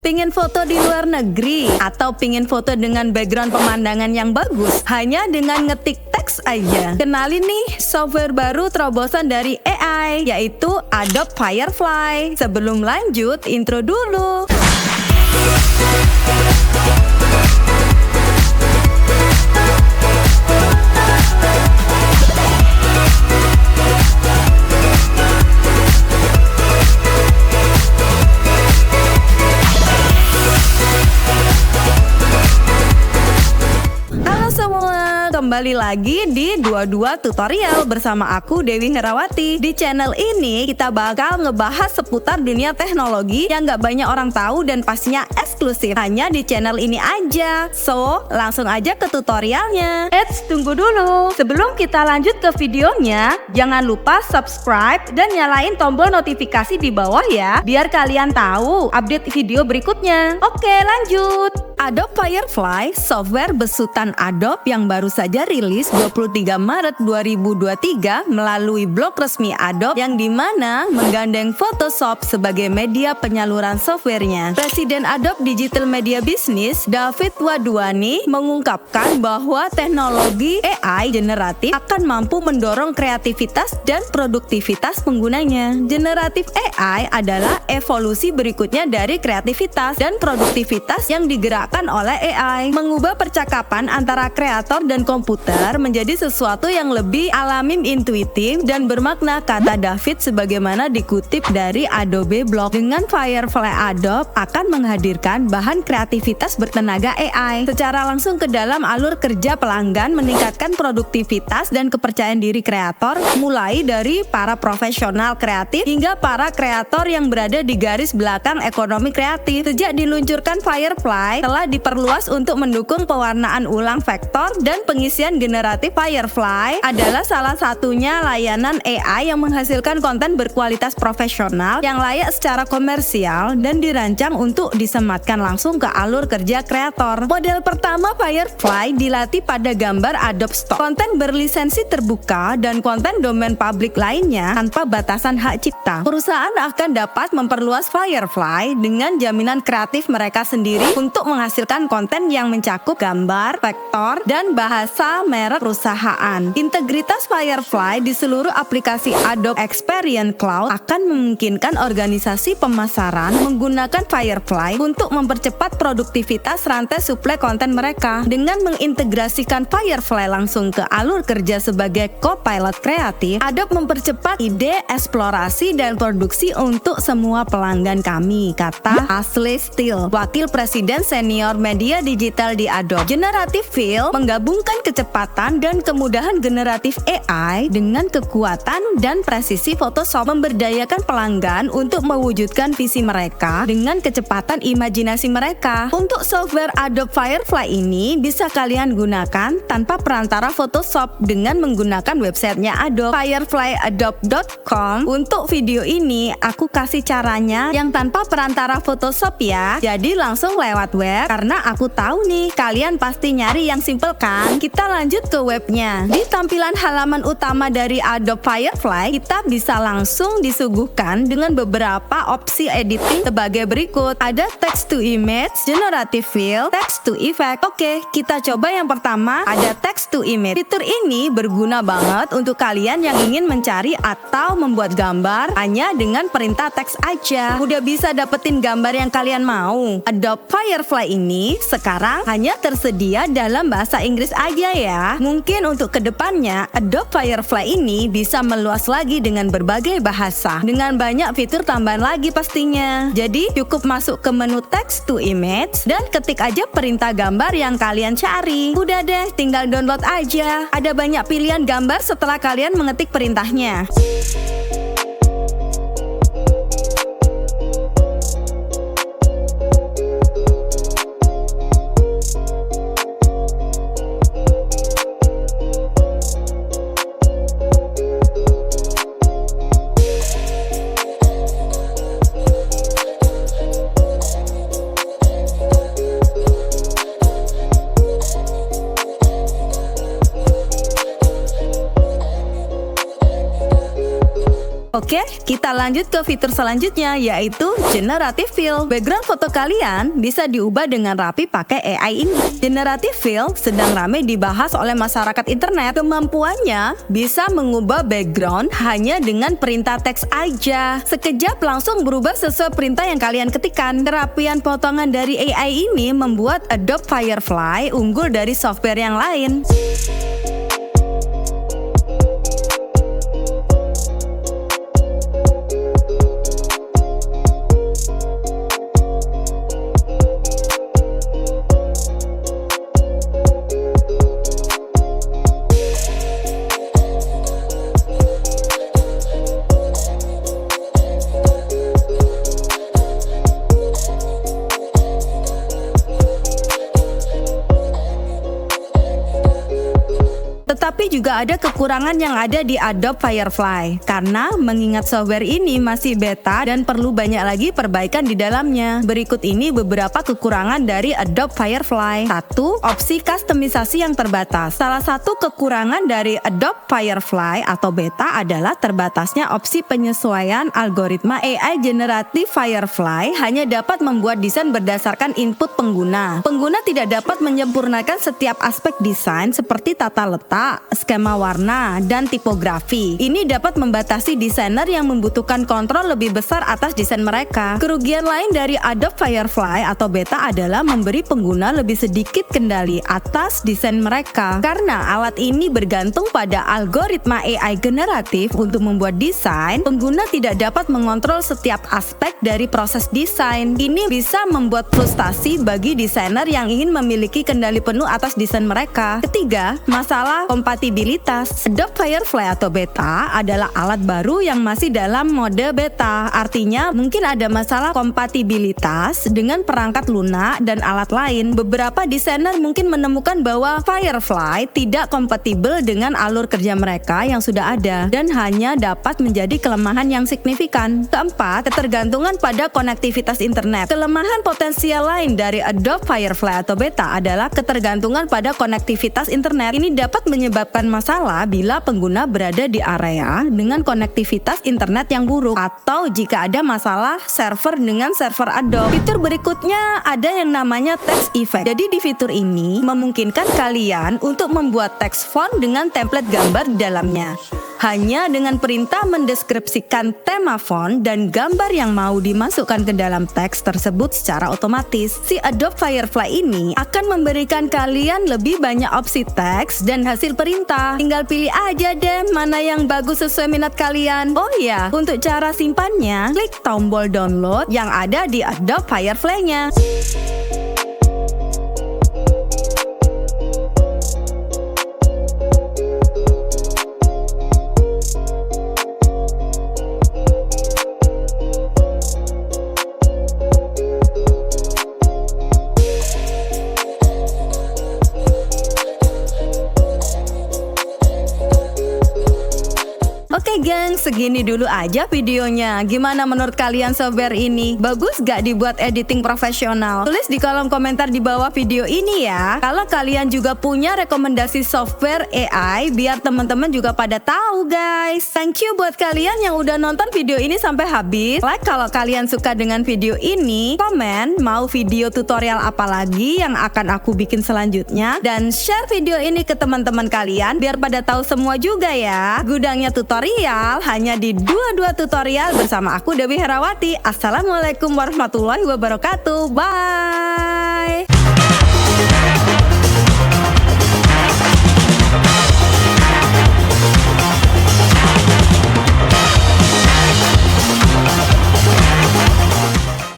Pingin foto di luar negeri atau pingin foto dengan background pemandangan yang bagus hanya dengan ngetik teks aja? Kenalin nih software baru terobosan dari AI, yaitu Adobe Firefly. Sebelum lanjut, intro dulu. Kembali lagi di 22 tutorial bersama aku Dewi Herawati. Di channel ini kita bakal ngebahas seputar dunia teknologi yang gak banyak orang tahu dan pastinya eksklusif hanya di channel ini aja. So, langsung aja ke tutorialnya. Eits, tunggu dulu. Sebelum kita lanjut ke videonya, jangan lupa subscribe dan nyalain tombol notifikasi di bawah ya, biar kalian tahu update video berikutnya. Oke, lanjut. Adobe Firefly, software besutan Adobe yang baru saja rilis 23 Maret 2023 melalui blog resmi Adobe yang dimana menggandeng Photoshop sebagai media penyaluran softwarenya. Presiden Adobe Digital Media Business, David Wadhwani, mengungkapkan bahwa teknologi AI generatif akan mampu mendorong kreativitas dan produktivitas penggunanya. Generatif AI adalah evolusi berikutnya dari kreativitas dan produktivitas yang digerakkan oleh AI, mengubah percakapan antara kreator dan komputer menjadi sesuatu yang lebih alami, intuitif, dan bermakna, kata David sebagaimana dikutip dari Adobe Blog. Dengan Firefly, Adobe akan menghadirkan bahan kreativitas bertenaga AI secara langsung ke dalam alur kerja pelanggan, meningkatkan produktivitas dan kepercayaan diri kreator, mulai dari para profesional kreatif hingga para kreator yang berada di garis belakang ekonomi kreatif. Sejak diluncurkan, Firefly telah diperluas untuk mendukung pewarnaan ulang vektor dan pengisian generatif. Firefly adalah salah satunya layanan AI yang menghasilkan konten berkualitas profesional yang layak secara komersial dan dirancang untuk disematkan langsung ke alur kerja kreator. Model pertama Firefly dilatih pada gambar Adobe Stock, konten berlisensi terbuka, dan konten domain publik lainnya tanpa batasan hak cipta. Perusahaan akan dapat memperluas Firefly dengan jaminan kreatif mereka sendiri untuk menghasilkan konten yang mencakup gambar, vektor, dan bahasa merek perusahaan. Integritas Firefly di seluruh aplikasi Adobe Experience Cloud akan memungkinkan organisasi pemasaran menggunakan Firefly untuk mempercepat produktivitas rantai suplai konten mereka. Dengan mengintegrasikan Firefly langsung ke alur kerja sebagai co-pilot kreatif, Adobe mempercepat ide, eksplorasi, dan produksi untuk semua pelanggan kami, kata Ashley Steele, Wakil Presiden Senior Media Digital di Adobe. Generative Fill menggabungkan kecepatan dan kemudahan generatif AI dengan kekuatan dan presisi Photoshop, memberdayakan pelanggan untuk mewujudkan visi mereka dengan kecepatan imajinasi mereka. Untuk software Adobe Firefly ini bisa kalian gunakan tanpa perantara Photoshop dengan menggunakan websitenya Adobe, fireflyadobe.com. Untuk video ini aku kasih caranya yang tanpa perantara Photoshop ya, jadi langsung lewat web karena aku tahu nih kalian pasti nyari yang simple kan. Kita lanjut ke webnya. Di tampilan halaman utama dari Adobe Firefly, kita bisa langsung disuguhkan dengan beberapa opsi editing sebagai berikut. Ada text to image, generative fill, text to effect. Oke, kita coba yang pertama, ada text to image. Fitur ini berguna banget untuk kalian yang ingin mencari atau membuat gambar hanya dengan perintah teks aja. Udah bisa dapetin gambar yang kalian mau. Adobe Firefly ini sekarang hanya tersedia dalam bahasa Inggris aja ya. Mungkin untuk kedepannya Adobe Firefly ini bisa meluas lagi dengan berbagai bahasa, dengan banyak fitur tambahan lagi pastinya. Jadi cukup masuk ke menu text to image dan ketik aja perintah gambar yang kalian cari. Udah deh, tinggal download aja. Ada banyak pilihan gambar setelah kalian mengetik perintahnya. Oke, kita lanjut ke fitur selanjutnya, yaitu Generative Fill. Background foto kalian bisa diubah dengan rapi pakai AI ini. Generative Fill sedang ramai dibahas oleh masyarakat internet. Kemampuannya bisa mengubah background hanya dengan perintah teks aja. Sekejap langsung berubah sesuai perintah yang kalian ketikkan. Kerapian potongan dari AI ini membuat Adobe Firefly unggul dari software yang lain. Tetapi juga ada kekurangan yang ada di Adobe Firefly, karena mengingat software ini masih beta dan perlu banyak lagi perbaikan di dalamnya. Berikut ini beberapa kekurangan dari Adobe Firefly. 1. Opsi kustomisasi yang terbatas. Salah satu kekurangan dari Adobe Firefly atau beta adalah terbatasnya opsi penyesuaian algoritma. AI generatif Firefly hanya dapat membuat desain berdasarkan input pengguna. Pengguna tidak dapat menyempurnakan setiap aspek desain seperti tata letak, skema warna, dan tipografi. Ini dapat membatasi desainer yang membutuhkan kontrol lebih besar atas desain mereka. Kerugian lain dari Adobe Firefly atau beta adalah memberi pengguna lebih sedikit kendali atas desain mereka. Karena alat ini bergantung pada algoritma AI generatif untuk membuat desain, pengguna tidak dapat mengontrol setiap aspek dari proses desain. Ini bisa membuat frustasi bagi desainer yang ingin memiliki kendali penuh atas desain mereka. Ketiga, masalah kompatibilitas. Adobe Firefly atau beta adalah alat baru yang masih dalam mode beta. Artinya mungkin ada masalah kompatibilitas dengan perangkat lunak dan alat lain. Beberapa desainer mungkin menemukan bahwa Firefly tidak kompatibel dengan alur kerja mereka yang sudah ada dan hanya dapat menjadi kelemahan yang signifikan. Keempat, ketergantungan pada konektivitas internet. Kelemahan potensial lain dari Adobe Firefly atau beta adalah ketergantungan pada konektivitas internet. Ini dapat menyebabkan masalah bila pengguna berada di area dengan konektivitas internet yang buruk atau jika ada masalah server dengan server Adobe. Fitur berikutnya ada yang namanya text effect. Jadi di fitur ini memungkinkan kalian untuk membuat teks font dengan template gambar di dalamnya. Hanya dengan perintah mendeskripsikan tema font dan gambar yang mau dimasukkan ke dalam teks tersebut secara otomatis. Si Adobe Firefly ini akan memberikan kalian lebih banyak opsi teks dan hasil perintah. Tinggal pilih aja deh mana yang bagus sesuai minat kalian. Oh iya, untuk cara simpannya, klik tombol download yang ada di Adobe Firefly-nya. Oke geng, segini dulu aja videonya. Gimana menurut kalian software ini? Bagus gak dibuat editing profesional? Tulis di kolom komentar di bawah video ini ya. Kalau kalian juga punya rekomendasi software AI biar teman-teman juga pada tahu guys. Thank you buat kalian yang udah nonton video ini sampai habis. Like kalau kalian suka dengan video ini. Komen mau video tutorial apa lagi yang akan aku bikin selanjutnya. Dan share video ini ke teman-teman kalian biar pada tahu semua juga ya. Gudangnya tutorial hanya di 22 tutorial bersama aku Dewi Herawati. Assalamualaikum warahmatullahi wabarakatuh. Bye.